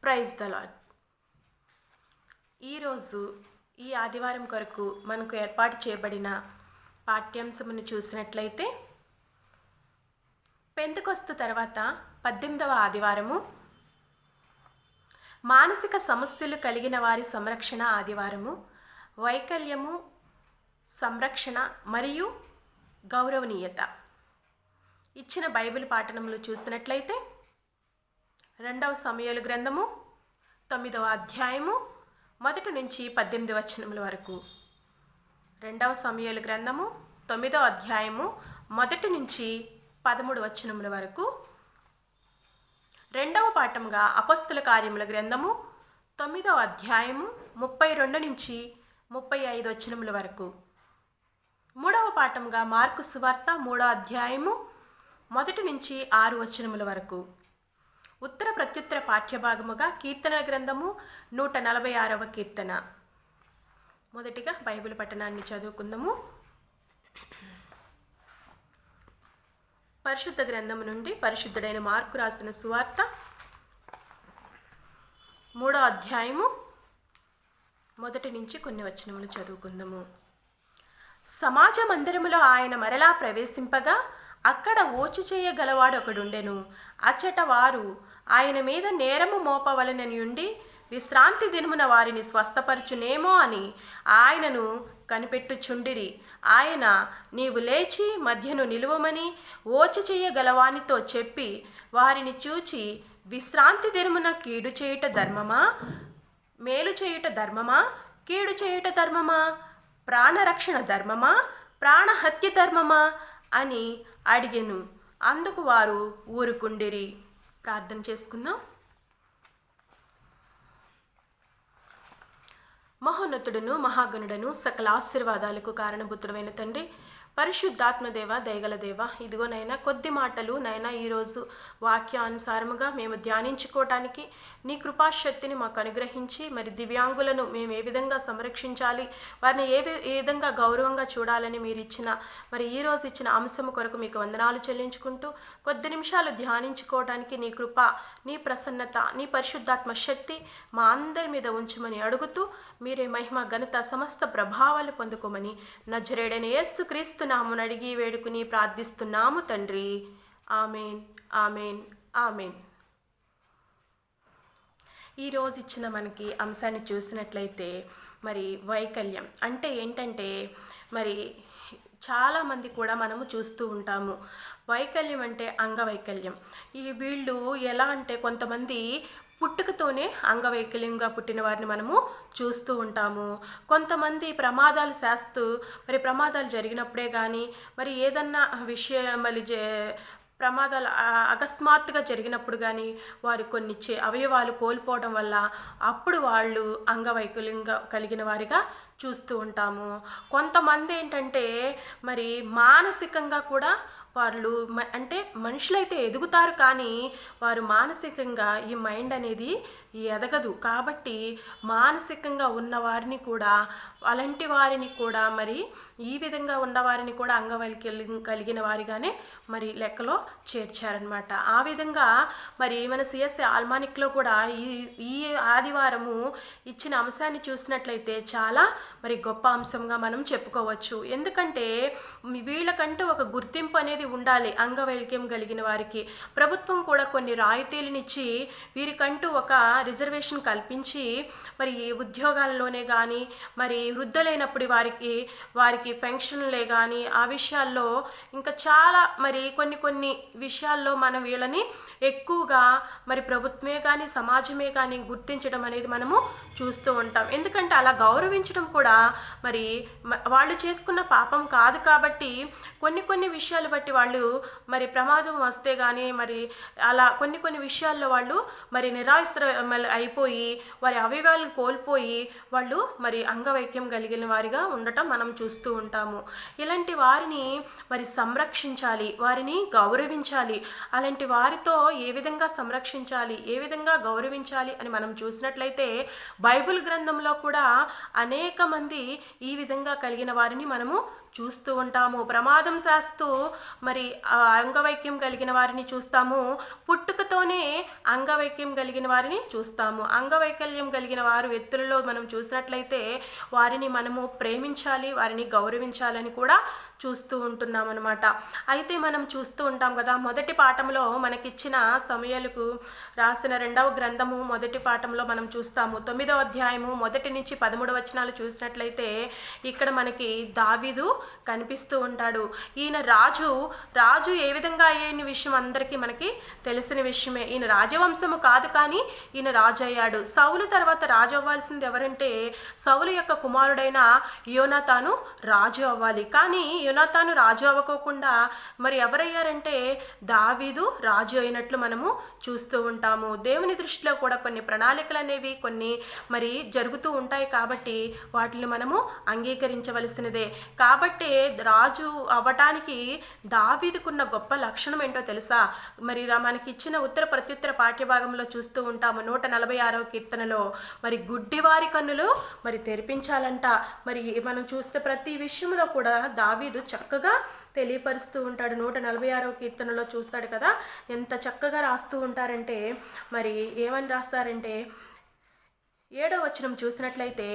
Praise the lord. ఈరోజు ఈ ఆదివారం కొరకు మనకు ఏర్పాటు చేయబడిన పాఠ్యాంశమును చూసినట్లయితే, పెంతెకొస్తు తర్వాత 18వ ఆదివారము మానసిక సమస్యలు కలిగిన వారి సంరక్షణ ఆదివారము, వైకల్యము, సంరక్షణ మరియు గౌరవనీయత. ఇచ్చిన బైబిల్ పాఠనములు చూసినట్లయితే 2వ సమూయేలు గ్రంథము 9వ అధ్యాయము 1 నుంచి 18 వచనముల వరకు. 2వ సమూయేలు గ్రంథము 9వ అధ్యాయము 1 నుంచి 13 వచనముల వరకు. 2వ పాఠంగా అపొస్తలుల కార్యముల గ్రంథము 9వ అధ్యాయము 32 నుంచి 35 వచనముల వరకు. 3వ పాఠంగా మార్కు సువార్త 3వ అధ్యాయము 1 నుంచి 6 వచనముల వరకు. ఉత్తర ప్రత్యుత్తర పాఠ్యభాగముగా కీర్తనల గ్రంథము 146వ కీర్తన. మొదటిగా బైబిల్ పఠనాన్ని చదువుకుందాము. పరిశుద్ధ గ్రంథము నుండి పరిశుద్ధుడైన మార్కు రాసిన సువార్త 3వ అధ్యాయము 1 నుంచి కొన్ని వచనములు చదువుకుందాము. సమాజ మందిరములో ఆయన మరలా ప్రవేశింపగా అక్కడ ఓచి చేయగలవాడు ఒకడుండెను. అచ్చట వారు ఆయన మీద నేరము మోపవలనని ఉండి విశ్రాంతి దినమున వారిని స్వస్థపరచునేమో అని ఆయనను కనిపెట్టుచుండిరి. ఆయన, నీవు లేచి మధ్యను నిలువమని ఓచి చేయగలవానితో చెప్పి వారిని చూచి, విశ్రాంతి దినమున కీడు చేయుట ధర్మమా, మేలు చేయుట ధర్మమా, కీడు చేయుట ధర్మమా, ప్రాణరక్షణ ధర్మమా, ప్రాణహత్య ధర్మమా అని అడిగెను. అందుకు వారు ఊరుకుండిరి. ప్రార్థన చేసుకుందాం. మహోన్నతుడును మహాగణుడను సకల ఆశీర్వాదాలకు కారణభూతుడైన తండ్రి, పరిశుద్ధాత్మదేవ, దయగల దేవ, ఇదిగోనైనా కొద్ది మాటలు నైనా ఈరోజు వాక్యానుసారముగా మేము ధ్యానించుకోవటానికి నీ కృపాశక్తిని మాకు అనుగ్రహించి, మరి దివ్యాంగులను మేము ఏ విధంగా సంరక్షించాలి, వారిని ఏ విధంగా గౌరవంగా చూడాలని మీరు ఇచ్చిన మరి ఈరోజు ఇచ్చిన అంశము కొరకు మీకు వందనాలు చెల్లించుకుంటూ, కొద్ది నిమిషాలు ధ్యానించుకోవడానికి నీ కృప, నీ ప్రసన్నత, నీ పరిశుద్ధాత్మ శక్తి మా అందరి మీద ఉంచమని అడుగుతూ, మీరే మహిమ ఘనత సమస్త ప్రభావాలు పొందుకోమని నజరేయుడైన యేసుక్రీస్తు నామమున అడిగి వేడుకుని ప్రార్థిస్తున్నాము తండ్రి. Amen, amen, amen. ఈరోజు ఇచ్చిన మనకి అంశాన్ని చూసినట్లయితే, మరి వైకల్యం అంటే ఏంటంటే, మరి చాలామంది కూడా మనము చూస్తూ ఉంటాము. వైకల్యం అంటే అంగవైకల్యం. వీళ్ళు ఎలా అంటే, కొంతమంది పుట్టుకతోనే అంగవైకల్యంగా పుట్టిన వారిని మనము చూస్తూ ఉంటాము. కొంతమంది ప్రమాదాలు చేస్తూ, మరి ప్రమాదాలు జరిగినప్పుడే కానీ, మరి ఏదన్నా విషయం మళ్ళీ ప్రమాదాలు అకస్మాత్తుగా జరిగినప్పుడు కానీ వారు కొన్ని అవయవాలు కోల్పోవడం వల్ల అప్పుడు వాళ్ళు అంగవైకల్యంగా కలిగిన వారిగా చూస్తూ ఉంటాము. కొంతమంది ఏంటంటే, మరి మానసికంగా కూడా వాళ్ళు అంటే మనుషులైతే ఎదుగుతారు, కానీ వారు మానసికంగా ఈ మైండ్ అనేది ఎదగదు. కాబట్టి మానసికంగా ఉన్నవారిని కూడా, అలాంటి వారిని కూడా, మరి ఈ విధంగా ఉన్నవారిని కూడా అంగవైకల్యం కలిగిన వారిగానే మరి లెక్కలో చేర్చారనమాట. ఆ విధంగా మరి మన సిఎస్ఐ ఆల్మానిక్లో కూడా ఈ ఆదివారము ఇచ్చిన అంశాన్ని చూసినట్లయితే చాలా మరి గొప్ప అంశంగా మనం చెప్పుకోవచ్చు. ఎందుకంటే వీళ్ళకంటూ ఒక గుర్తింపు అనేది ఉండాలి. అంగవైకల్యం కలిగిన వారికి ప్రభుత్వం కూడా కొన్ని రాయితీలనిచ్చి వీరికంటూ ఒక రిజర్వేషన్ కల్పించి, మరి ఉద్యోగాలలోనే కానీ, మరి వృద్ధులైనప్పుడు వారికి పెన్షన్లే కానీ, ఆ విషయాల్లో ఇంకా చాలా మరి కొన్ని విషయాల్లో మనం వీళ్ళని ఎక్కువగా మరి ప్రభుత్వమే కానీ సమాజమే కానీ గుర్తించడం అనేది మనము చూస్తూ ఉంటాం. ఎందుకంటే అలా గౌరవించడం కూడా మరి వాళ్ళు చేసుకున్న పాపం కాదు. కాబట్టి కొన్ని విషయాలు బట్టి వాళ్ళు మరి ప్రమాదం వస్తే కానీ, మరి అలా కొన్ని విషయాల్లో వాళ్ళు మరి అయిపోయి వారి అవయవాలను కోల్పోయి వాళ్ళు మరి అంగవైకల్యం కలిగిన వారిగా ఉండటం మనం చూస్తూ ఉంటాము. ఇలాంటి వారిని మరి సంరక్షించాలి, వారిని గౌరవించాలి. అలాంటి వారితో ఏ విధంగా సంరక్షించాలి, ఏ విధంగా గౌరవించాలి అని మనం చూసినట్లయితే బైబిల్ గ్రంథంలో కూడా అనేక మంది ఈ విధంగా కలిగిన వారిని మనము చూస్తూ ఉంటాము. ప్రమాదం శాస్తూ మరి అంగవైక్యం కలిగిన వారిని చూస్తాము. పుట్టుకతోనే అంగవైక్యం కలిగిన వారిని చూస్తాము. అంగవైకల్యం కలిగిన వారు వ్యక్తులలో మనం చూసినట్లయితే వారిని మనము ప్రేమించాలి, వారిని గౌరవించాలని కూడా చూస్తూ ఉంటున్నాం అన్నమాట. అయితే మనం చూస్తూ ఉంటాం కదా, మొదటి పాఠంలో మనకిచ్చిన సమూయేలుకు రాసిన 2వ గ్రంథము మొదటి పాఠంలో మనం చూస్తాము. 9వ అధ్యాయము 1 నుంచి 13 వచనాలు చూసినట్లయితే ఇక్కడ మనకి దావీదు కనిపిస్తూ ఉంటాడు. ఈయన రాజు ఏ విధంగా అయ్యే విషయం అందరికీ మనకి తెలిసిన విషయమే. ఈయన రాజవంశము కాదు, కానీ ఈయన రాజు అయ్యాడు. సౌలు తర్వాత రాజు అవ్వాల్సింది ఎవరంటే సౌలు యొక్క కుమారుడైన యోనాతాను రాజు అవ్వాలి. కానీ యోనాతాను రాజు అవ్వకోకుండా మరి ఎవరయ్యారంటే దావీదు రాజు అయినట్లు మనము చూస్తూ ఉంటాము. దేవుని దృష్టిలో కూడా కొన్ని ప్రణాళికలు అనేవి కొన్ని మరి జరుగుతూ ఉంటాయి కాబట్టి వాటిని మనము అంగీకరించవలసినదే. కాబట్టి రాజు అవ్వటానికి దావీదుకున్న గొప్ప లక్షణం ఏంటో తెలుసా? మరి మనకి ఇచ్చిన ఉత్తర ప్రత్యుత్తర పాఠ్యభాగంలో చూస్తూ ఉంటాము. 146వ కీర్తనలో మరి గుడ్డివారి కన్నులు మరి తెరిపించాలంట. మరి మనం చూస్తే ప్రతి విషయంలో కూడా దావీదు చక్కగా తెలియపరుస్తూ ఉంటాడు. 146వ కీర్తనలో చూస్తాడు కదా, ఎంత చక్కగా రాస్తూ ఉంటారంటే మరి ఏమని రాస్తారంటే 7వ వచనం చూసినట్లయితే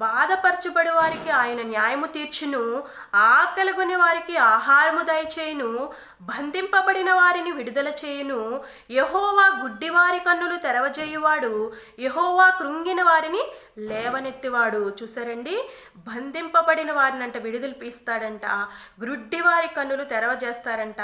బాధపరచబడి వారికి ఆయన న్యాయము తీర్చును, ఆకలిగొని వారికి ఆహారము దయచేయును, బంధింపబడిన వారిని విడుదల చేయును. యెహోవా గుడ్డివారి కన్నులు తెరవజేయువాడు, యెహోవా కృంగిన వారిని లేవనెత్తివాడు. చూసారండి, బంధింపబడిన వారిని అంట విడుదల పీస్తాడంట, గుడ్డివారి కన్నులు తెరవజేస్తారంట,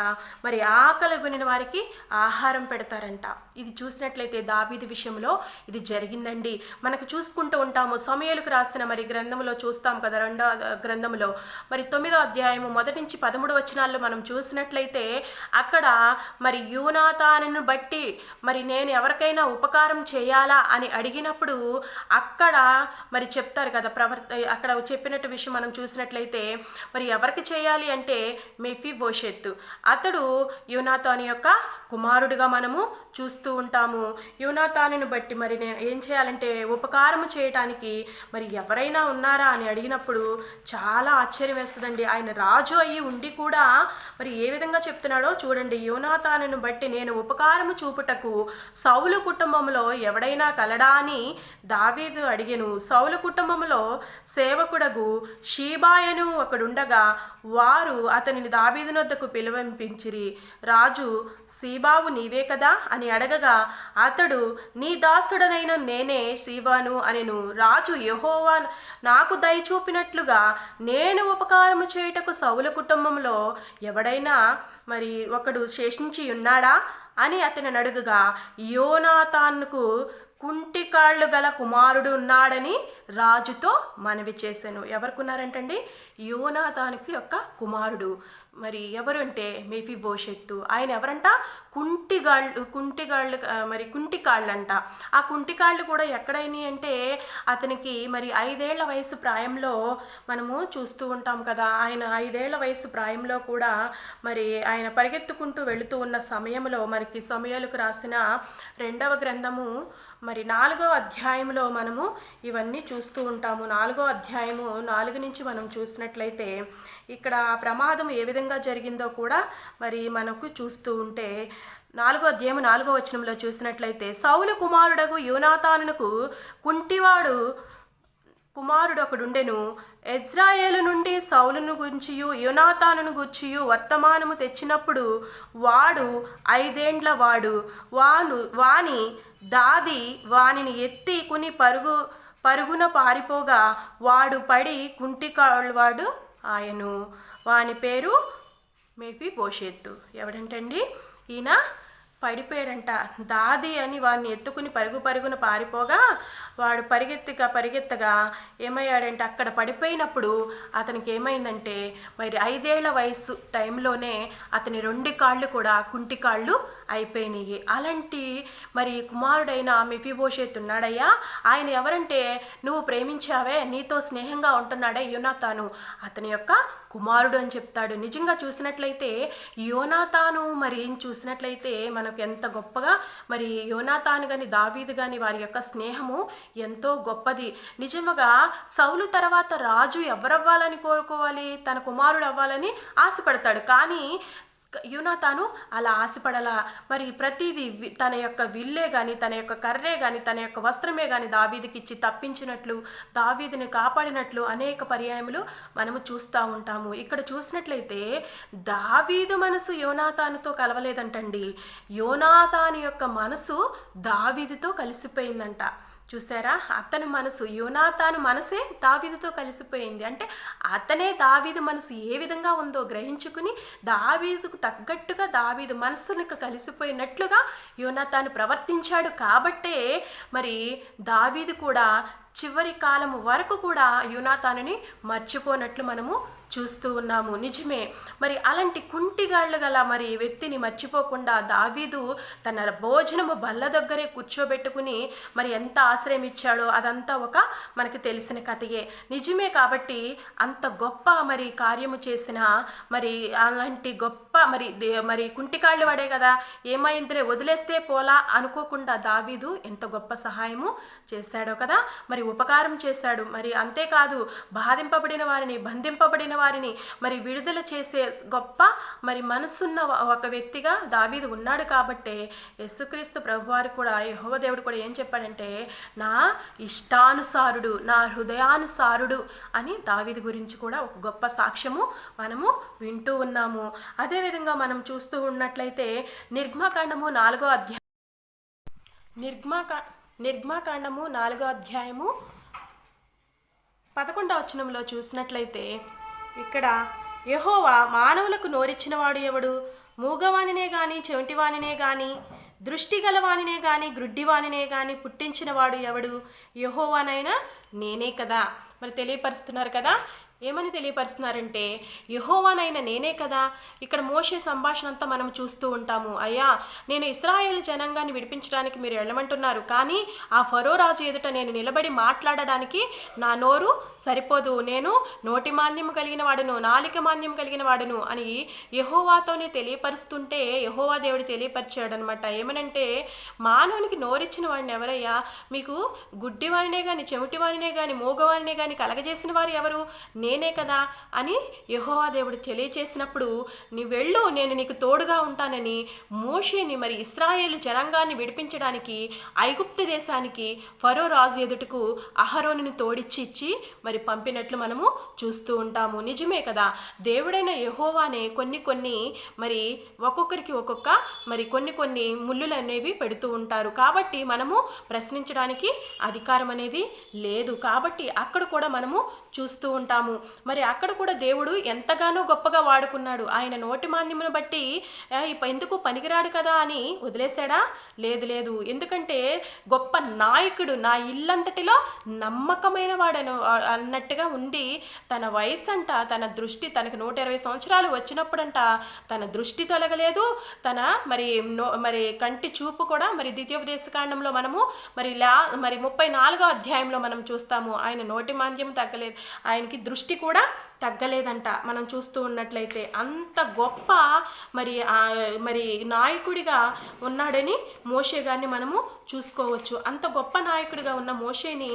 మరి ఆకలిగొనిన వారికి ఆహారం పెడతారంట. ఇది చూసినట్లయితే దావీదు విషయంలో ఇది జరిగిందండి. మనకు చూసుకుంటూ ఉంటాము. సమూయేలుకు రాసిన మరి గ్రంథంలో చూస్తాం కదా, 2వ గ్రంథంలో మరి 9వ అధ్యాయము 1 నుంచి 13 వచనాల్లో మనం చూసినట్లయితే అక్కడ మరి యోనాతానును బట్టి మరి నేను ఎవరికైనా ఉపకారం చేయాలా అని అడిగినప్పుడు అక్కడ మరి చెప్తారు కదా, అక్కడ చెప్పినట్టు విషయం మనం చూసినట్లయితే మరి ఎవరికి చేయాలి అంటే మెఫీబోషెత్, అతడు యోనాతాను యొక్క కుమారుడిగా మనము చూస్తూ ఉంటాము. యోనాతానును బట్టి మరి నేను ఏం చేయాలంటే ఉపకారము చేయటానికి మరి ఎవరైనా ఉన్నారా అని అడిగినప్పుడు చాలా ఆశ్చర్యం వేస్తుందండి. ఆయన రాజు అయ్యి ఉండి కూడా మరి ఏ విధంగా చెప్తున్నాడో చూడండి. యోనాతానును బట్టి నేను ఉపకారము చూపుటకు సౌలు కుటుంబంలో ఎవడైనా కలడా అని దావీదు అడిగెను. సౌలు కుటుంబంలో సేవకుడగు షీబాయను ఒకడుండగా వారు అతనిని దావీదు నొద్దకు పిలువనిపించిరి. రాజు సీబావు నీవే కదా అని అడగగా అతడు నీ దాసుడనైన నేనే సీబాను అనెను. రాజు యెహోవా నాకు దయచూపినట్లుగా నేను ఉపకారము చేయుటకు సౌలు కుటుంబంలో ఎవడైనా మరి ఒకడు శేషించి ఉన్నాడా అని అతని అడుగగా యోనాతానుకు కుంటికాళ్ళు గల కుమారుడు ఉన్నాడని రాజుతో మనవి చేశాను. ఎవరుకున్నారంటండి? యోనాతానుకి యొక్క కుమారుడు. మరి ఎవరు అంటే మెఫీబోషెత్తు. ఆయన ఎవరంట? కుంటికాళ్ళు అంట. ఆ కుంటికాళ్ళు కూడా ఎక్కడైనాయి అంటే అతనికి మరి 5 ఏళ్ల వయసు ప్రాయంలో మనము చూస్తూ ఉంటాం కదా. ఆయన 5 ఏళ్ల వయసు ప్రాయంలో కూడా మరి ఆయన పరిగెత్తుకుంటూ వెళుతూ ఉన్న సమయంలో మనకి సమూయేలుకు రాసిన 2వ గ్రంథము మరి 4వ అధ్యాయంలో మనము ఇవన్నీ చూస్తూ ఉంటాము. 4వ అధ్యాయము 4 నుంచి మనం చూసినట్లయితే ఇక్కడ ప్రమాదం ఏ విధంగా జరిగిందో కూడా మరి మనకు చూస్తూ ఉంటే 4వ అధ్యాయము 4వ వచనంలో చూసినట్లయితే సౌలు కుమారుడగు యోనాతానునకు కుంటివాడు కుమారుడు ఒకడుండెను. ఇజ్రాయేలు నుండి సౌలును గురించియు యోనాతానును గూర్చియు వర్తమానము తెచ్చినప్పుడు వాడు 5 ఏండ్ల వాడు. వాని దాది వానిని ఎత్తి కుని పరుగున పారిపోగా వాడు పడి కుంటికాళ్ళవాడు ఆయను. వాని పేరు మెఫీబోషెత్తు. ఎవడంటండి? ఈయన పడిపోయాడంట. దాది అని వాడిని ఎత్తుకుని పరుగున పారిపోగా వాడు పరిగెత్తగా ఏమయ్యాడంటే అక్కడ పడిపోయినప్పుడు అతనికి ఏమైందంటే మరి 5 ఏళ్ల వయసు టైంలోనే అతని 2 కాళ్ళు కూడా కుంటి కాళ్ళు అయిపోయినాయి. అలాంటి మరి కుమారుడైన మెఫీబోషెతు ఉన్నాడయ్యా. ఆయన ఎవరంటే నువ్వు ప్రేమించావే, నీతో స్నేహంగా ఉంటున్నాడే యోనాతాను, అతని యొక్క కుమారుడు అని చెప్తాడు. నిజంగా చూసినట్లయితే యోనాతాను మరి చూసినట్లయితే మనకు ఎంత గొప్పగా మరి యోనాతాను కానీ దావీదు కానీ వారి యొక్క స్నేహము ఎంతో గొప్పది. నిజముగా సౌలు తర్వాత రాజు ఎవరవ్వాలని కోరుకోవాలి? తన కుమారుడు అవ్వాలని ఆశపడతాడు. కానీ యోనాతాను అలా ఆశపడలా. మరి ప్రతిదీ తన యొక్క విల్లే కానీ, తన యొక్క కర్రే కానీ, తన యొక్క వస్త్రమే కానీ దావీదుకి ఇచ్చి తప్పించినట్లు, దావీదుని కాపాడినట్లు అనేక పర్యాయములు మనము చూస్తూ ఉంటాము. ఇక్కడ చూసినట్లయితే దావీదు మనసు యోనాతానుతో కలవలేదంటండి, యోనాతాను యొక్క మనసు దావీదుతో కలిసిపోయిందంట. చూసారా, అతని మనసు, యోనాతాను మనసే దావీదుతో కలిసిపోయింది. అంటే అతనే దావీదు మనసు ఏ విధంగా ఉందో గ్రహించుకుని దావీదుకు తగ్గట్టుగా దావీదు మనసునికి కలిసిపోయినట్లుగా యోనాతాను ప్రవర్తించాడు. కాబట్టే మరి దావీదు కూడా చివరి కాలం వరకు కూడా యోనాతానుని మర్చిపోనట్లు మనము చూస్తూ ఉన్నాము. నిజమే, మరి అలాంటి కుంటిగాళ్ళు గల మరి వ్యక్తిని మర్చిపోకుండా దావీదు తన భోజనము బల్ల దగ్గరే కూర్చోబెట్టుకుని మరి ఎంత ఆశ్రయం ఇచ్చాడో అదంతా ఒక మనకి తెలిసిన కథయే. నిజమే, కాబట్టి అంత గొప్ప మరి కార్యము చేసిన మరి అలాంటి గొప్ప మరి కుంటికాళ్ళు వాడే కదా, ఏమైందిలే వదిలేస్తే పోలా అనుకోకుండా దావీదు ఎంత గొప్ప సహాయము చేశాడో కదా, మరి ఉపకారం చేశాడు. మరి అంతేకాదు, బాధింపబడిన వారిని, బంధింపబడిన వారిని మరి విడుదల చేసే గొప్ప మరి మనసున్న ఒక వ్యక్తిగా దావీదు ఉన్నాడు. కాబట్టే యేసుక్రీస్తు ప్రభువారు కూడా, యెహోవా దేవుడు కూడా ఏం చెప్పాడంటే నా ఇష్టానుసారుడు, నా హృదయానుసారుడు అని దావీదు గురించి కూడా ఒక గొప్ప సాక్ష్యము మనము వింటూ ఉన్నాము. అదేవిధంగా మనం చూస్తూ ఉన్నట్లయితే నిర్గమకాండము 4వ అధ్యాయం, నిర్గమకాండము 4వ అధ్యాయము 11వ వచనంలో చూసినట్లయితే ఇక్కడ యెహోవా మానవులకు నోరిచ్చినవాడు ఎవడు? మూగవానినే గాని, చెవిటివానినే గాని, దృష్టి గలవానినే గాని, గ్రుడ్డివానినే గాని పుట్టించినవాడు ఎవడు? యెహోవానైనా నేనే కదా. మరి తెలియపరుస్తున్నారు కదా, ఏమని తెలియపరుస్తున్నారంటే యెహోవానైనా నేనే కదా. ఇక్కడ మోషే సంభాషణ అంతా మనం చూస్తూ ఉంటాము. అయ్యా, నేను ఇశ్రాయేలు జనాంగాన్ని విడిపించడానికి మీరు వెళ్ళమంటున్నారు, కానీ ఆ ఫరో రాజు ఎదుట నేను నిలబడి మాట్లాడడానికి నా నోరు సరిపోదు, నేను నోటి మాంద్యం కలిగిన వాడును, నాలిక మాంద్యం కలిగిన వాడును అని యెహోవాతోనే తెలియపరుస్తుంటే యెహోవా దేవుడు తెలియపరిచాడు అనమాట. ఏమనంటే మానవునికి నోరిచ్చిన వాడిని ఎవరయ్యా? మీకు గుడ్డివానినే కానీ, చెవిటివానినే కానీ, మోగవానినే కానీ కలగజేసిన వారు ఎవరు? నేనే కదా అని యెహోవా దేవుడు తెలియచేసినప్పుడు నీ వెళ్ళు, నేను నీకు తోడుగా ఉంటానని మోషేని మరి ఇశ్రాయేలు జనాంగాన్ని విడిపించడానికి ఐగుప్తు దేశానికి ఫరో రాజు ఎదుటకు అహరోనుని తోడిచ్చి మరి పంపినట్లు మనము చూస్తూ ఉంటాము. నిజమే కదా, దేవుడైన యెహోవానే కొన్ని మరి ఒక్కొక్కరికి ఒక్కొక్క మరి కొన్ని ముళ్ళులు అనేవి పెడుతూ ఉంటారు. కాబట్టి మనము ప్రశ్నించడానికి అధికారం అనేది లేదు. కాబట్టి అక్కడ కూడా మనము చూస్తూ ఉంటాము. మరి అక్కడ కూడా దేవుడు ఎంతగానో గొప్పగా వాడుకున్నాడు. ఆయన నోటి మాంద్యమును బట్టి ఎందుకు పనికిరాడు కదా అని వదిలేశాడా? లేదు. ఎందుకంటే గొప్ప నాయకుడు, నా ఇల్లంతటిలో నమ్మకమైన వాడను అన్నట్టుగా ఉండి తన వయసు అంట, తన దృష్టి, తనకు 120 సంవత్సరాలు వచ్చినప్పుడంట తన దృష్టి తొలగలేదు, తన మరి కంటి చూపు కూడా మరి ద్వితీయోపదేశకాండంలో మనము మరి 34వ అధ్యాయంలో మనం చూస్తాము. ఆయన నోటి మాంద్యం తగ్గలేదు, ఆయనకి దృష్టి కూడా తగ్గలేదంట. మనం చూస్తూ ఉన్నట్లయితే అంత గొప్ప మరి నాయకుడిగా ఉన్నాడని మోషే గారిని మనము చూసుకోవచ్చు. అంత గొప్ప నాయకుడిగా ఉన్న మోషేని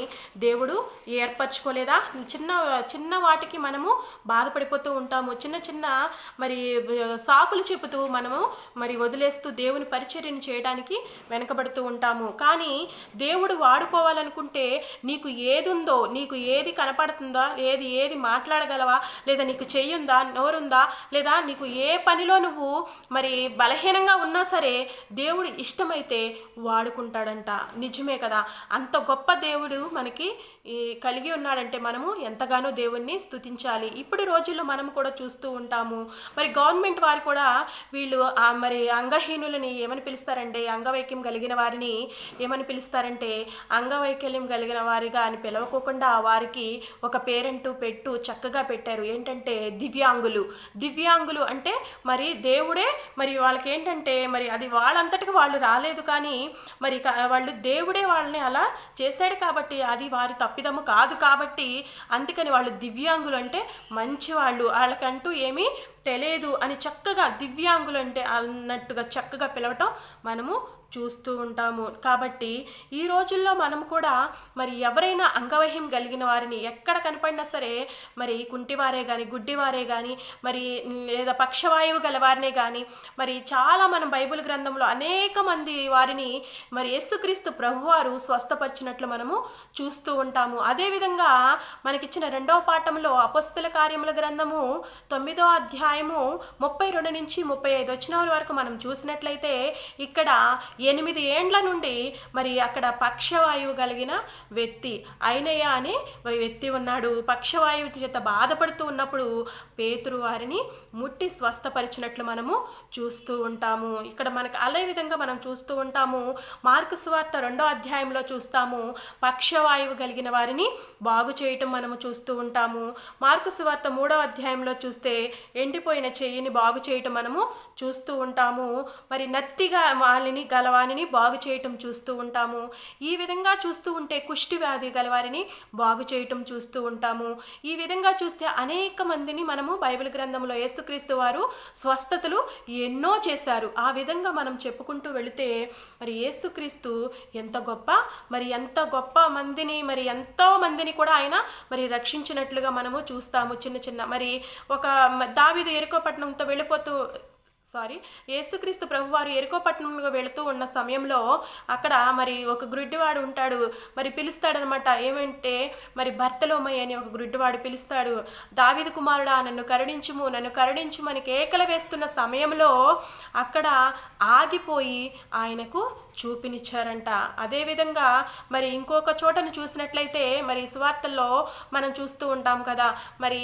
దేవుడు ఏర్పరచుకోలేదా? చిన్న వాటికి మనము బాధపడిపోతూ ఉంటాము. చిన్న మరి సాకులు చెబుతూ మనము మరి వదిలేస్తూ దేవుని పరిచర్యను చేయడానికి వెనకబడుతూ ఉంటాము. కానీ దేవుడు వాడుకోవాలనుకుంటే నీకు ఏది ఉందో, నీకు ఏది కనపడుతుందా, ఏది మాట్లాడగలవా, లేదా నీకు చెయ్యుందా, నోరుందా, లేదా నీకు ఏ పనిలో నువ్వు మరి బలహీనంగా ఉన్నా సరే దేవుడు ఇష్టమైతే వాడుకుంటాడంట. నిజమే కదా, అంత గొప్ప దేవుడు మనకి కలిగి ఉన్నాడంటే మనము ఎంతగానో దేవుణ్ణి స్తుతించాలి. ఇప్పుడు రోజుల్లో మనం కూడా చూస్తూ ఉంటాము. మరి గవర్నమెంట్ వారు కూడా వీళ్ళు మరి అంగహీనులని ఏమని పిలుస్తారంటే, అంగవైకల్యం కలిగిన వారిని ఏమని పిలుస్తారంటే అంగవైకల్యం కలిగిన వారిగా అని పిలవకోకుండా వారికి ఒక పేరంటూ చక్కగా పెట్టారు. ఏంటంటే దివ్యాంగులు అంటే మరి దేవుడే మరి వాళ్ళకి ఏంటంటే మరి అది వాళ్ళంతటికి వాళ్ళు రాలేదు, కానీ మరి వాళ్ళు దేవుడే వాళ్ళని అలా చేశాడు కాబట్టి అది వారి తప్పిదము కాదు. కాబట్టి అందుకని వాళ్ళు దివ్యాంగులు అంటే మంచివాళ్ళు, వాళ్ళకంటూ ఏమీ తెలియదు అని చక్కగా దివ్యాంగులు అంటే అన్నట్టుగా చక్కగా పిలవటం మనము చూస్తూ ఉంటాము. కాబట్టి ఈ రోజుల్లో మనం కూడా మరి ఎవరైనా అంగవైకల్యం కలిగిన వారిని ఎక్కడ కనపడినా సరే, మరి కుంటివారే కానీ గుడ్డివారే కానీ మరి లేదా పక్షవాయువు గల వారినే కానీ మరి చాలా మనం బైబిల్ గ్రంథంలో అనేక మంది వారిని మరి యేసుక్రీస్తు ప్రభువారు స్వస్థపరిచినట్లు మనము చూస్తూ ఉంటాము. అదేవిధంగా మనకిచ్చిన 2వ పాఠంలో అపొస్తల కార్యముల గ్రంథము 9వ అధ్యాయము 32 నుంచి 35 వచనాల వరకు మనం చూసినట్లయితే ఇక్కడ 8 ఏండ్ల నుండి మరి అక్కడ పక్షవాయువు కలిగిన వ్యక్తి ఐనయ్య అనే వ్యక్తి ఉన్నాడు. పక్షవాయువు చేత బాధపడుతూ ఉన్నప్పుడు పేతురు వారిని ముట్టి స్వస్థపరిచినట్లు మనము చూస్తూ ఉంటాము. ఇక్కడ మనకు అదే విధంగా మనం చూస్తూ ఉంటాము. మార్కు సువార్త 2వ అధ్యాయంలో చూస్తాము, పక్షవాయువు కలిగిన వారిని బాగు చేయటం మనము చూస్తూ ఉంటాము. మార్కు సువార్త 3వ అధ్యాయంలో చూస్తే ఎండిపోయిన చెయ్యిని బాగు చేయటం మనము చూస్తూ ఉంటాము. మరి నత్తిగా వాలిని గలవారిని బాగు చేయటం చూస్తూ ఉంటాము. ఈ విధంగా చూస్తూ ఉంటే కుష్టి వ్యాధి గలవారిని బాగు చేయటం చూస్తూ ఉంటాము. ఈ విధంగా చూస్తే అనేక మందిని మనము బైబిల్ గ్రంథంలో యేసుక్రీస్తు వారు స్వస్థతలు ఎన్నో చేశారు. ఆ విధంగా మనం చెప్పుకుంటూ వెళితే మరి యేసుక్రీస్తు ఎంత గొప్ప మందిని మరి ఎంతో మందిని కూడా ఆయన మరి రక్షించినట్లుగా మనము చూస్తాము. చిన్న మరి ఒక దావీదు యెరికో పట్టణంతో యేసుక్రీస్తు ప్రభువారు యెరికో పట్టణంలో వెళుతూ ఉన్న సమయంలో అక్కడ మరి ఒక గుడ్డివాడు ఉంటాడు. మరి పిలుస్తాడనమాట. ఏమంటే మరి బర్తలోమయ్య అని ఒక గుడ్డివాడు పిలుస్తాడు, దావీదు కుమారుడా నన్ను కరుణించుమని కేకలు వేస్తున్న సమయంలో అక్కడ ఆగిపోయి ఆయనకు చూపినిచ్చారంట. అదేవిధంగా మరి ఇంకొక చోటను చూసినట్లయితే మరి సువార్తల్లో మనం చూస్తూ ఉంటాం కదా, మరి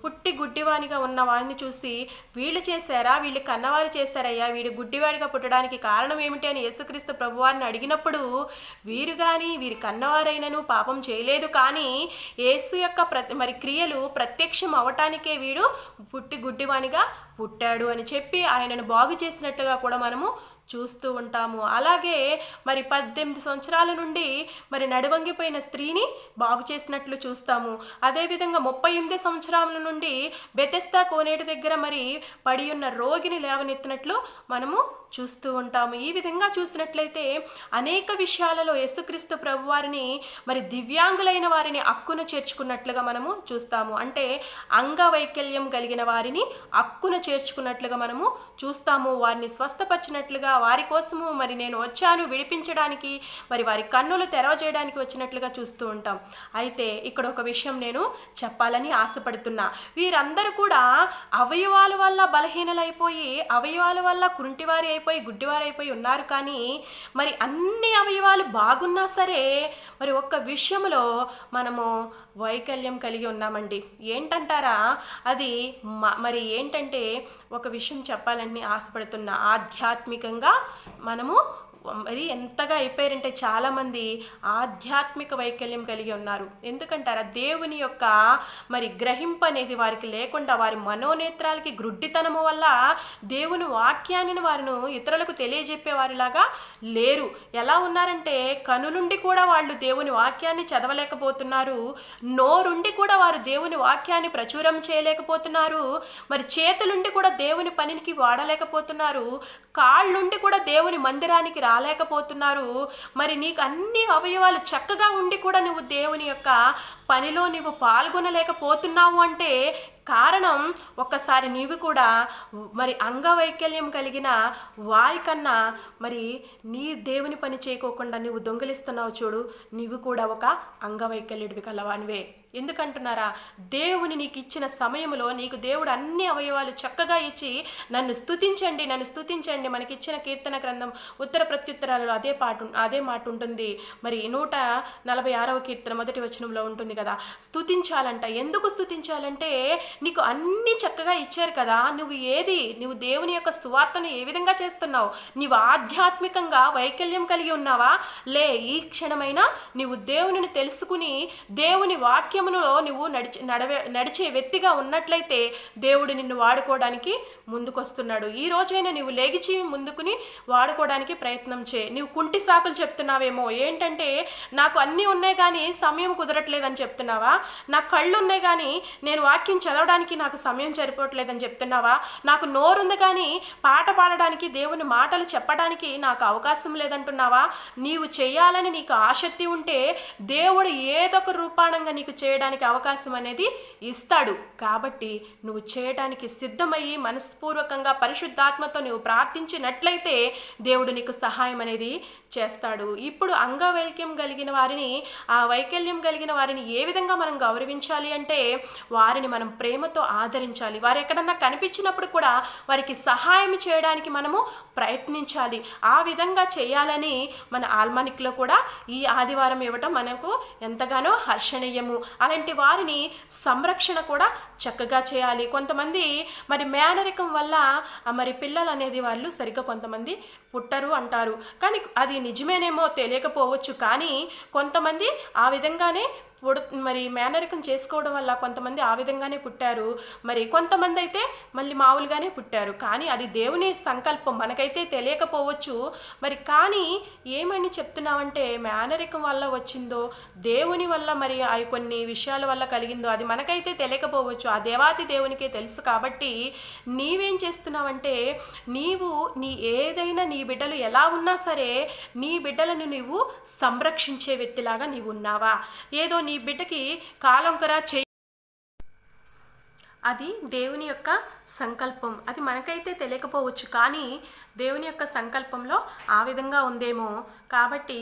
పుట్టి గుడ్డివానిగా ఉన్న వాడిని చూసి వీళ్ళు కన్నవారు చేశారయ్యా, వీడు గుడ్డివాడిగా పుట్టడానికి కారణం ఏమిటి అని యేసుక్రీస్తు ప్రభువారిని అడిగినప్పుడు వీరి కన్నవారైనను పాపం చేయలేదు, కానీ యేసు యొక్క మరి క్రియలు ప్రత్యక్షం అవటానికే వీడు పుట్టి గుడ్డివానిగా పుట్టాడు అని చెప్పి ఆయనను బాగు చేసినట్టుగా కూడా మనము చూస్తూ ఉంటాము. అలాగే మరి 18 సంవత్సరాల నుండి మరి నడువంగిపోయిన స్త్రీని బాగు చేసినట్లు చూస్తాము. అదేవిధంగా 38 సంవత్సరాల నుండి బెతెస్దా కోనేటి దగ్గర మరి పడి ఉన్న రోగిని లేవనెత్తినట్లు మనము చూస్తూ ఉంటాము. ఈ విధంగా చూసినట్లయితే అనేక విషయాలలో యేసుక్రీస్తు ప్రభువారిని మరి దివ్యాంగులైన వారిని అక్కున చేర్చుకున్నట్లుగా మనము చూస్తాము. అంటే అంగవైకల్యం కలిగిన వారిని అక్కున చేర్చుకున్నట్లుగా మనము చూస్తాము. వారిని స్వస్థపరిచినట్లుగా, వారి కోసము మరి నేను వచ్చాను విడిపించడానికి, మరి వారి కన్నులు తెరవజేయడానికి వచ్చినట్లుగా చూస్తూ ఉంటాం. అయితే ఇక్కడ ఒక విషయం నేను చెప్పాలని ఆశపడుతున్నా. వీరందరూ కూడా అవయవాల వల్ల బలహీనలైపోయి, అవయవాల వల్ల కుంటివారి అయిపోయి గుడ్డివారైపోయి ఉన్నారు. కానీ మరి అన్ని అవయవాలు బాగున్నా సరే మరి ఒక్క విషయంలో మనము వైకల్యం కలిగి ఉన్నామండి. ఏంటంటారా? అది మరి ఏంటంటే ఒక విషయం చెప్పాలని ఆశపడుతున్నా. ఆధ్యాత్మికంగా మనము మరి ఎంతగా అయిపోయారంటే చాలామంది ఆధ్యాత్మిక వైకల్యం కలిగి ఉన్నారు. ఎందుకంటారా? దేవుని యొక్క మరి గ్రహింపు అనేది వారికి లేకుండా, వారి మనోనేత్రాలకి గ్రుడ్డితనము వల్ల దేవుని వాక్యాన్ని వారిని ఇతరులకు తెలియజెప్పేవారిలాగా లేరు. ఎలా ఉన్నారంటే కనులుండి కూడా వాళ్ళు దేవుని వాక్యాన్ని చదవలేకపోతున్నారు, నోరుండి కూడా వారు దేవుని వాక్యాన్ని ప్రచురం చేయలేకపోతున్నారు, మరి చేతులుండి కూడా దేవుని పనికి వాడలేకపోతున్నారు, కాళ్ళుండి కూడా దేవుని మందిరానికి రాలేకపోతున్నారు. మరి నీకు అన్ని అవయవాలు చక్కగా ఉండి కూడా నువ్వు దేవుని యొక్క పనిలో నువ్వు పాల్గొనలేకపోతున్నావు అంటే కారణం ఒక్కసారి నీవు కూడా మరి అంగవైకల్యం కలిగిన వారికన్నా మరి నీ దేవుని పని చేయకోకుండా నువ్వు దొంగిలిస్తున్నావు చూడు, నీవు కూడా ఒక అంగవైకల్యుడివి కలవానివే. ఎందుకంటున్నారా? దేవుని నీకు ఇచ్చిన సమయంలో నీకు దేవుడు అన్ని అవయవాలు చక్కగా ఇచ్చి నన్ను స్తుతించండి మనకిచ్చిన కీర్తన గ్రంథం ఉత్తర ప్రత్యుత్తరాలలో అదే మాట ఉంటుంది. మరి 146వ కీర్తన 1వ వచనంలో ఉంటుంది కదా, స్తుతించాలంట. ఎందుకు స్తుతించాలంటే నీకు అన్ని చక్కగా ఇచ్చారు కదా, నువ్వు దేవుని యొక్క సువార్తను ఏ విధంగా చేస్తున్నావు? నీవు ఆధ్యాత్మికంగా వైకల్యం కలిగి ఉన్నావా? ఈ క్షణమైనా నీవు దేవునిని తెలుసుకుని దేవుని వాక్య వాక్యములో నువ్వు నడిచే వ్యక్తిగా ఉన్నట్లయితే దేవుడు నిన్ను వాడుకోవడానికి ముందుకొస్తున్నాడు. ఈ రోజైనా నువ్వు లేచి ముందుకుని వాడుకోవడానికి ప్రయత్నం చేయి. నువ్వు కుంటి సాకులు చెప్తున్నావేమో, ఏంటంటే నాకు అన్నీ ఉన్నాయి కానీ సమయం కుదరట్లేదని చెప్తున్నావా? నాకు కళ్ళు ఉన్నాయి కానీ నేను వాక్యం చదవడానికి నాకు సమయం సరిపోవట్లేదని చెప్తున్నావా? నాకు నోరుంది కానీ పాట పాడడానికి, దేవుని మాటలు చెప్పడానికి నాకు అవకాశం లేదంటున్నావా? నీవు చేయాలని నీకు ఆసక్తి ఉంటే దేవుడు ఏదొక రూపాణంగా నీకు చేయడానికి అవకాశం అనేది ఇస్తాడు. కాబట్టి నువ్వు చేయడానికి సిద్ధమయ్యి మనస్పూర్వకంగా పరిశుద్ధాత్మతో నువ్వు ప్రార్థించినట్లయితే దేవుడు నీకు సహాయం అనేది చేస్తాడు. ఇప్పుడు అంగవైకల్యం కలిగిన వారిని, ఆ వైకల్యం కలిగిన వారిని ఏ విధంగా మనం గౌరవించాలి అంటే వారిని మనం ప్రేమతో ఆదరించాలి. వారు ఎక్కడన్నా కనిపించినప్పుడు కూడా వారికి సహాయం చేయడానికి మనము ప్రయత్నించాలి. ఆ విధంగా చేయాలని మన ఆల్మానిక్లో కూడా ఈ ఆదివారం ఇవ్వటం మనకు ఎంతగానో హర్షణీయము. అలాంటి వారిని సంరక్షణ కూడా చక్కగా చేయాలి. కొంతమంది మరి మేనరికం వల్ల మరి పిల్లలు అనేది వాళ్ళు సరిగ్గా కొంతమంది పుట్టరు అంటారు, కానీ అది నిజమేనేమో తెలియకపోవచ్చు. కానీ కొంతమంది ఆ విధంగానే మరి మేనరికం చేసుకోవడం వల్ల కొంతమంది ఆ విధంగానే పుట్టారు, మరి కొంతమంది అయితే మళ్ళీ మామూలుగానే పుట్టారు. కానీ అది దేవుని సంకల్పం, మనకైతే తెలియకపోవచ్చు. మరి కానీ ఏమని చెప్తున్నామంటే మేనరికం వల్ల వచ్చిందో, దేవుని వల్ల మరి అవి కొన్ని విషయాల వల్ల కలిగిందో అది మనకైతే తెలియకపోవచ్చు, ఆ దేవాతి దేవునికే తెలుసు. కాబట్టి నీవేం చేస్తున్నావంటే నీవు ఏదైనా నీ బిడ్డలు ఎలా ఉన్నా సరే నీ బిడ్డలను నీవు సంరక్షించే వ్యక్తిలాగా నీవు ఉన్నావా? ఏదో నీ బిడ్డకి కాలంకర అది దేవుని యొక్క సంకల్పం. అది మనకైతే తెలియకపోవచ్చు, కానీ దేవుని యొక్క సంకల్పంలో ఆ విధంగా ఉందేమో. కాబట్టి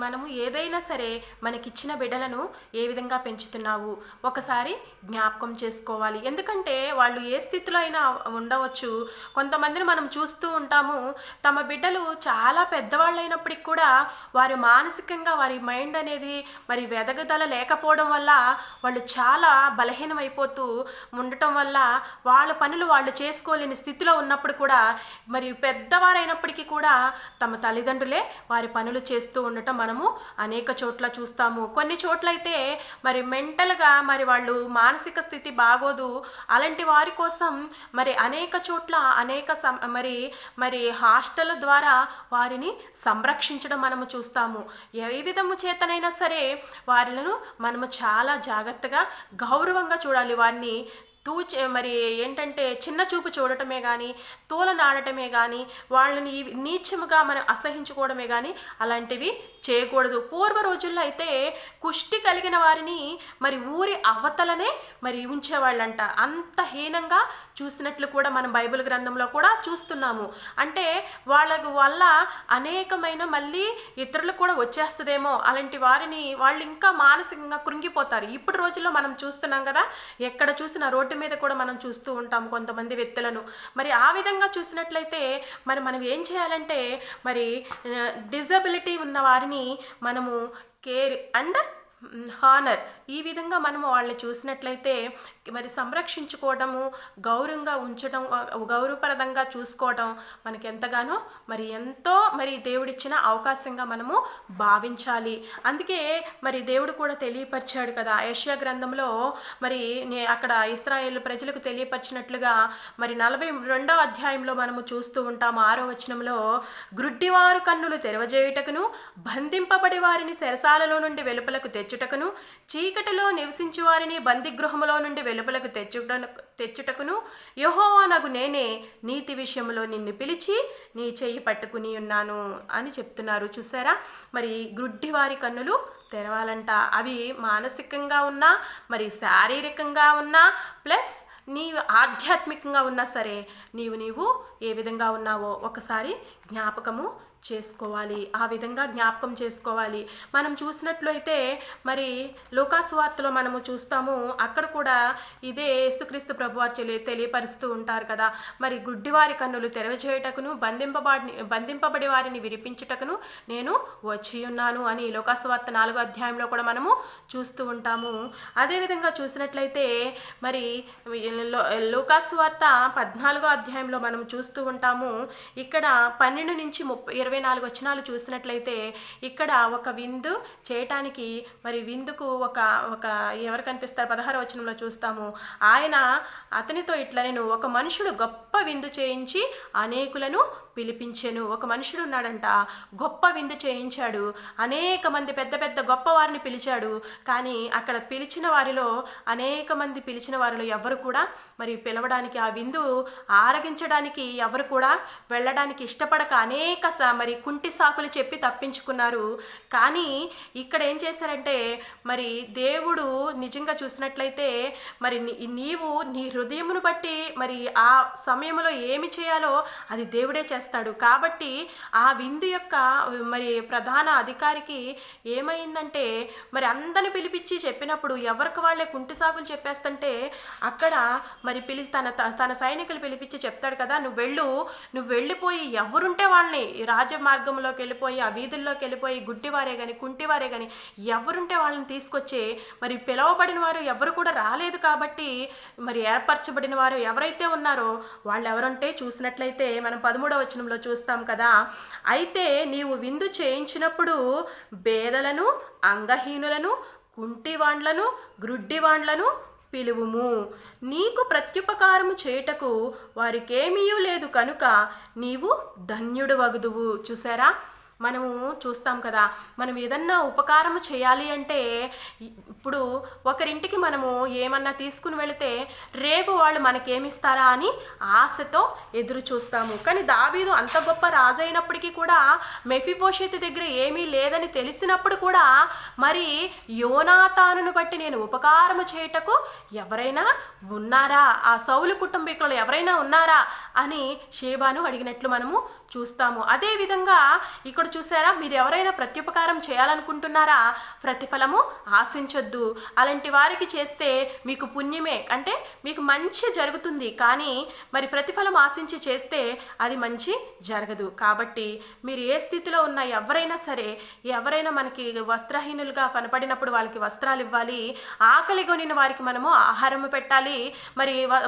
మనము ఏదైనా సరే మనకిచ్చిన బిడ్డలను ఏ విధంగా పెంచుతున్నావు ఒకసారి జ్ఞాపకం చేసుకోవాలి. ఎందుకంటే వాళ్ళు ఏ స్థితిలో అయినా ఉండవచ్చు. కొంతమందిని మనం చూస్తూ ఉంటాము, తమ బిడ్డలు చాలా పెద్దవాళ్ళు అయినప్పటికి కూడా వారి మానసికంగా వారి మైండ్ అనేది మరి వెదగదల లేకపోవడం వల్ల వాళ్ళు చాలా బలహీనమైపోతూ ఉండటం వల్ల వాళ్ళ పనులు వాళ్ళు చేసుకోలేని స్థితిలో ఉన్నప్పుడు కూడా మరి పెద్దవారైనప్పటికీ కూడా తమ తల్లిదండ్రులే వారి పనులు చేస్తూ ఉండటం మనము అనేక చోట్ల చూస్తాము. కొన్ని చోట్లయితే మరి మెంటల్గా మరి వాళ్ళు మానసిక స్థితి బాగోదు, అలాంటి వారి కోసం మరి అనేక చోట్ల అనేక మరి హాస్టల్ ద్వారా వారిని సంరక్షించడం మనము చూస్తాము. ఏ విధము చేతనైనా సరే వారిలను మనము చాలా జాగ్రత్తగా గౌరవంగా చూడాలి. వారిని మరి ఏంటంటే చిన్న చూపు చూడటమే కానీ, తోలనాడటమే కానీ, వాళ్ళని నీచముగా మనం అసహించుకోవడమే కానీ అలాంటివి చేయకూడదు. పూర్వ రోజుల్లో అయితే కుష్టి కలిగిన వారిని మరి ఊరి అవతలనే మరి ఉంచేవాళ్ళంట. అంత హీనంగా చూసినట్లు కూడా మనం బైబిల్ గ్రంథంలో కూడా చూస్తున్నాము. అంటే వాళ్ళకు వల్ల అనేకమైన మళ్ళీ ఇతరులు కూడా వచ్చేస్తుందేమో, అలాంటి వారిని వాళ్ళు ఇంకా మానసికంగా కృంగిపోతారు. ఇప్పుడు రోజుల్లో మనం చూస్తున్నాం కదా, ఎక్కడ చూసినా రోడ్డు మీద కూడా మనం చూస్తూ ఉంటాం కొంతమంది వ్యక్తులను. మరి ఆ విధంగా చూసినట్లయితే మరి మనం ఏం చేయాలంటే మరి డిజబిలిటీ ఉన్న వారిని మనము కేర్ అండ్ హానర్ ఈ విధంగా మనము వాళ్ళని చూసినట్లయితే మరి సంరక్షించుకోవడము, గౌరవంగా ఉంచడం, గౌరవప్రదంగా చూసుకోవడం మనకి ఎంతగానో మరి ఎంతో మరి దేవుడిచ్చిన అవకాశంగా మనము భావించాలి. అందుకే మరి దేవుడు కూడా తెలియపరిచాడు కదా యెషయా గ్రంథంలో, మరి అక్కడ ఇశ్రాయేలు ప్రజలకు తెలియపరిచినట్లుగా మరి 42వ అధ్యాయంలో మనము చూస్తూ ఉంటాము. 6వ వచనంలో, గ్రుడ్డివారు కన్నులు తెరవజేయుటకును, బంధింపబడి వారిని చెరసాలలో నుండి వెలుపలకు తెచ్చుటకును, చీకటిలో నివసించు వారిని బందిగృహములో నుండి వెలుపలకు తెచ్చుటకును యెహోవానగు నేనే నీతి విషయంలో నిన్ను పిలిచి నీ చెయ్యి పట్టుకుని ఉన్నాను అని చెప్తున్నారు. చూసారా, మరి గ్రుడ్డివారి కన్నులు తెరవాలంట. అవి మానసికంగా ఉన్నా మరి శారీరకంగా ఉన్నా ప్లస్ నీవు ఆధ్యాత్మికంగా ఉన్నా సరే నీవు ఏ విధంగా ఉన్నావో ఒకసారి జ్ఞాపకము చేసుకోవాలి. ఆ విధంగా జ్ఞాపకం చేసుకోవాలి. మనం చూసినట్లయితే మరి లూకాసు వార్తలో మనము చూస్తాము, అక్కడ కూడా ఇదే యేసుక్రీస్తు ప్రభువారు తెలియపరుస్తూ ఉంటారు కదా, మరి గుడ్డివారి కన్నులు తెరవచేయుటకును, బంధింపబడి వారిని విడిపించుటకును నేను వచ్చి ఉన్నాను అని లూకాసు వార్త 4వ అధ్యాయంలో కూడా మనము చూస్తూ ఉంటాము. అదేవిధంగా చూసినట్లయితే మరి లూకాసు వార్త 14వ అధ్యాయంలో మనం చూస్తూ ఉంటాము. ఇక్కడ 12 నుంచి 20 24 వచనాలు చూసినట్లయితే ఇక్కడ ఒక విందు చేయటానికి మరి విందుకు ఒక ఒక ఎవరు కనిపిస్తారు 16వ వచనంలో చూస్తాము. ఆయన అతనితో ఇట్లా నేను ఒక మనుషుడు గొప్ప విందు చేయించి అనేకులను పిలిపించెను. ఒక మనుషుడు ఉన్నాడంట, గొప్ప విందు చేయించాడు, అనేక మంది పెద్ద పెద్ద గొప్ప వారిని పిలిచాడు. కానీ అక్కడ అనేక మంది పిలిచిన వారిలో ఎవరు కూడా మరి పిలవడానికి ఆ విందు ఆరగించడానికి ఎవరు కూడా వెళ్ళడానికి ఇష్టపడక అనేక మరి కుంటి సాకులు చెప్పి తప్పించుకున్నారు. కానీ ఇక్కడ ఏం చేశారంటే మరి దేవుడు నిజంగా చూసినట్లయితే మరి నీవు నీ హృదయమును బట్టి మరి ఆ సమయంలో ఏమి చేయాలో అది దేవుడే చేస్తాడు. కాబట్టి ఆ విందు యొక్క మరి ప్రధాన అధికారికి ఏమైందంటే మరి అందరిని పిలిపించి చెప్పినప్పుడు ఎవరికి వాళ్ళే కుంటి సాకులు చెప్పేస్తుంటే అక్కడ మరి తన సైనికులు పిలిపించి చెప్తాడు కదా, నువ్వు వెళ్ళిపోయి ఎవరుంటే వాళ్ళని రాజమార్గంలోకి వెళ్ళిపోయి ఆ వీధుల్లోకి వెళ్ళిపోయి గుడ్డివారే కానీ కుంటివారే కానీ ఎవరుంటే వాళ్ళని తీసుకొచ్చి మరి పిలవబడిన వారు ఎవరు కూడా రాలేదు కాబట్టి మరి ఏర్పరచబడిన వారు ఎవరైతే ఉన్నారో వాళ్ళు ఎవరంటే చూసినట్లయితే మనం 13వ వచనంలో చూస్తాం కదా. అయితే నీవు విందు చేయించినప్పుడు బేదలను, అంగహీనులను, కుంటివాండ్లను, గ్రుడ్డివాండ్లను పిలువుము. నీకు ప్రత్యుపకారము చేయుటకు వారికేమీ లేదు కనుక నీవు ధన్యుడు వగుదువు. చూసారా, మనము చూస్తాం కదా, మనం ఏదన్నా ఉపకారం చేయాలి అంటే ఇప్పుడు ఒకరింటికి మనము ఏమన్నా తీసుకుని వెళితే రేపు వాళ్ళు మనకేమిస్తారా అని ఆశతో ఎదురు చూస్తాము. కానీ దావీదు అంత గొప్ప రాజు అయినప్పటికీ కూడా మెఫీబోషెతు దగ్గర ఏమీ లేదని తెలిసినప్పుడు కూడా మరి యోనాతానును బట్టి నేను ఉపకారము చేయుటకు ఎవరైనా ఉన్నారా, ఆ సౌలు కుటుంబీకులు ఎవరైనా ఉన్నారా అని షేబాను అడిగినట్లు మనము చూస్తాము. అదేవిధంగా ఇక్కడ చూసారా, మీరు ఎవరైనా ప్రత్యుపకారం చేయాలనుకుంటున్నారా, ప్రతిఫలము ఆశించొద్దు. అలాంటి వారికి చేస్తే మీకు పుణ్యమే, అంటే మీకు మంచి జరుగుతుంది. కానీ మరి ప్రతిఫలం ఆశించి చేస్తే అది మంచి జరగదు. కాబట్టి మీరు ఏ స్థితిలో ఉన్న ఎవరైనా సరే, ఎవరైనా మనకి వస్త్రహీనులుగా కనపడినప్పుడు వాళ్ళకి వస్త్రాలు ఇవ్వాలి, ఆకలి కొనిన వారికి మనము ఆహారము పెట్టాలి.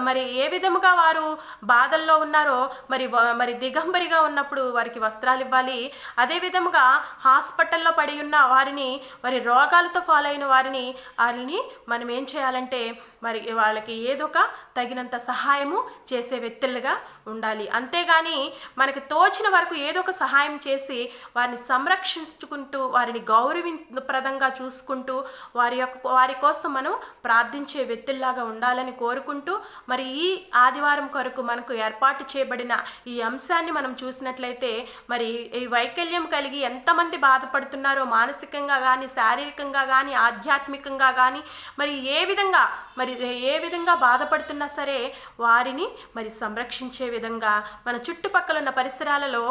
మరి ఏ విధముగా వారు బాధల్లో ఉన్నారో మరి దిగంబరిగా ఉన్నప్పుడు వారికి వస్త్రాలు ఇవ్వాలి. అదే విధముగా హాస్పిటల్లో పడి ఉన్న వారిని, మరి రోగాలతో ఫాలో అయిన వారిని మనం ఏం చేయాలంటే మరి వాళ్ళకి ఏదో ఒక తగినంత సహాయము చేసే వ్యక్తులుగా ఉండాలి. అంతేగాని మనకి తోచిన వరకు ఏదో ఒక సహాయం చేసి వారిని సంరక్షించుకుంటూ వారిని గౌరవప్రదంగా చూసుకుంటూ వారి కోసం మనం ప్రార్థించే వ్యక్తుల్లాగా ఉండాలని కోరుకుంటూ మరి ఈ ఆదివారం కొరకు మనకు ఏర్పాటు చేయబడిన ఈ అంశాన్ని మనం చూసినట్లయితే మరి ఈ వైకల్యం కలిగి ఎంతమంది బాధపడుతున్నారో మానసికంగా కానీ శారీరకంగా కానీ ఆధ్యాత్మికంగా కానీ మరి ఏ విధంగా బాధపడుతున్నా సరే వారిని మరి సంరక్షించే విధంగా మన చుట్టుపక్కల ఉన్న పరిసరాలలో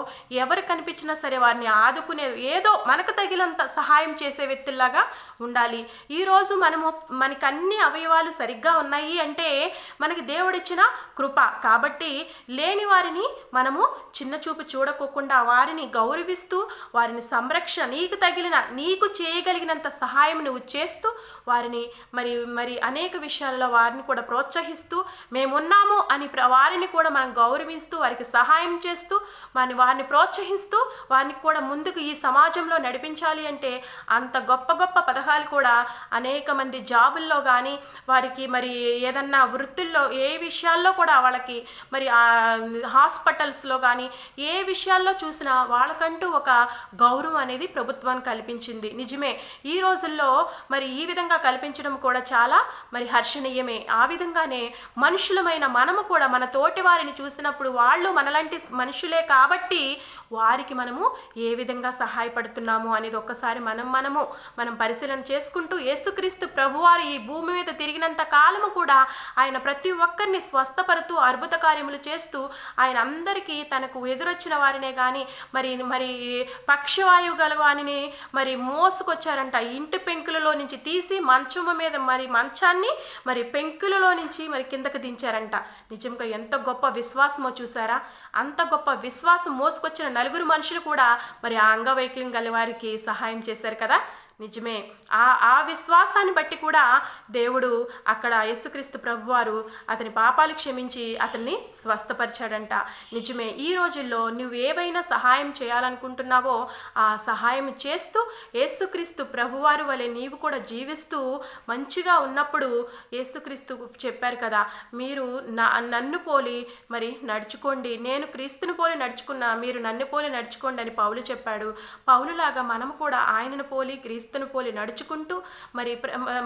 ఎవరు కనిపించినా సరే వారిని ఆదుకునే ఏదో మనకు తగినంత సహాయం చేసే వ్యక్తుల్లాగా ఉండాలి. ఈరోజు మనకి అన్ని అవయవాలు సరిగ్గా ఉన్నాయి అంటే మనకి దేవుడిచ్చిన కృప. కాబట్టి లేని వారిని మనము చిన్న చూపు చూడకోకుండా వారిని గౌరవిస్తూ వారిని నీకు చేయగలిగినంత సహాయం నువ్వు చేస్తూ వారిని మరి అనేక విషయాల్లో వారిని కూడా ప్రోత్సహిస్తూ మేమున్నాము అని వారిని కూడా మనం గౌరవిస్తూ వారికి సహాయం చేస్తూ వారిని ప్రోత్సహిస్తూ వారిని కూడా ముందుకు ఈ సమాజంలో నడిపించాలి. అంటే అంత గొప్ప గొప్ప పథకాలు కూడా అనేక మంది జాబుల్లో కానీ వారికి మరి ఏదన్నా వృత్తుల్లో ఏ విషయాల్లో కూడా వాళ్ళకి మరి హాస్పిటల్స్లో కానీ ఏ విషయాల్లో చూసినా వాళ్ళకంటూ ఒక గౌరవం అనేది ప్రభుత్వం కల్పించింది. నిజమే, ఈ రోజుల్లో మరి ఈ విధంగా కల్పించడం కూడా చాలా మరి హర్షణీయమే. ఆ విధంగానే మనుషులమైన మనము కూడా మన తోటి వారిని చూసినప్పుడు వాళ్ళు మనలాంటి మనుషులే కాబట్టి వారికి మనము ఏ విధంగా సహాయపడుతున్నాము అనేది ఒక్కసారి మనం పరిశీలన చేసుకుంటూ యేసుక్రీస్తు ప్రభువారు ఈ భూమి మీద తిరిగినంత కాలము కూడా ఆయన ప్రతి ఒక్కరిని స్వస్థపరుతూ అద్భుత కార్యములు చేస్తూ ఆయన అందరికీ తనకు ఎదురొచ్చిన వారినే కానీ మరి పక్షవాయువు గల వారిని మరి మోసుకొచ్చారంట. ఇంటి పెంకులలో నుంచి తీసి మంచాన్ని మరి పెంకులలో నుంచి మరి కిందకు దించారంట. నిజంగా ఎంత గొప్ప విశ్వాసమో చూసారా. అంత గొప్ప విశ్వాసం మోసుకొచ్చిన 4 మనుషులు కూడా మరి ఆ అంగవైకల్యం గల వారికి సహాయం చేశారు కదా. నిజమే. ఆ విశ్వాసాన్ని బట్టి కూడా దేవుడు అక్కడ యేసుక్రీస్తు ప్రభువారు అతని పాపాలు క్షమించి అతన్ని స్వస్థపరిచాడంట. నిజమే. ఈ రోజుల్లో నువ్వు ఏవైనా సహాయం చేయాలనుకుంటున్నావో ఆ సహాయం చేస్తూ యేసుక్రీస్తు ప్రభువారు వలె నీవు కూడా జీవిస్తూ మంచిగా ఉన్నప్పుడు యేసుక్రీస్తు చెప్పారు కదా, మీరు నన్ను పోలి మరి నడుచుకోండి, నేను క్రీస్తుని పోలి నడుచుకున్నా, మీరు నన్ను పోలి నడుచుకోండి అని పౌలు చెప్పాడు. పౌలులాగా మనం కూడా ఆయనను పోలి క్రీస్తును పోలి నడుచుకుంటూ మరి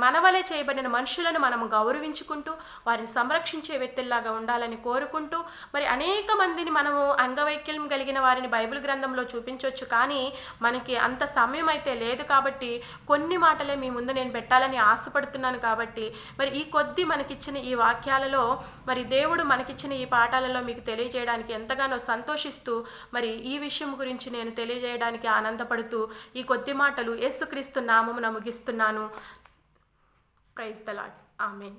మన వలె చేయబడిన మనుషులను మనం గౌరవించుకుంటూ వారిని సంరక్షించే వ్యక్తుల్లాగా ఉండాలని కోరుకుంటూ మరి అనేక మందిని మనము అంగవైకల్యం కలిగిన వారిని బైబిల్ గ్రంథంలో చూపించవచ్చు, కానీ మనకి అంత సమయం అయితే లేదు. కాబట్టి కొన్ని మాటలే మీ ముందు నేను పెట్టాలని ఆశపడుతున్నాను. కాబట్టి మరి ఈ కొద్ది మనకిచ్చిన ఈ వాక్యాలలో మరి దేవుడు మనకిచ్చిన ఈ పాఠాలలో మీకు తెలియజేయడానికి ఎంతగానో సంతోషిస్తూ మరి ఈ విషయం గురించి నేను తెలియజేయడానికి ఆనందపడుతూ ఈ కొద్ది మాటలు యేసుక్రీస్తు నామమున ముగిస్తున్నాను. Praise the lord. ఆమేన్.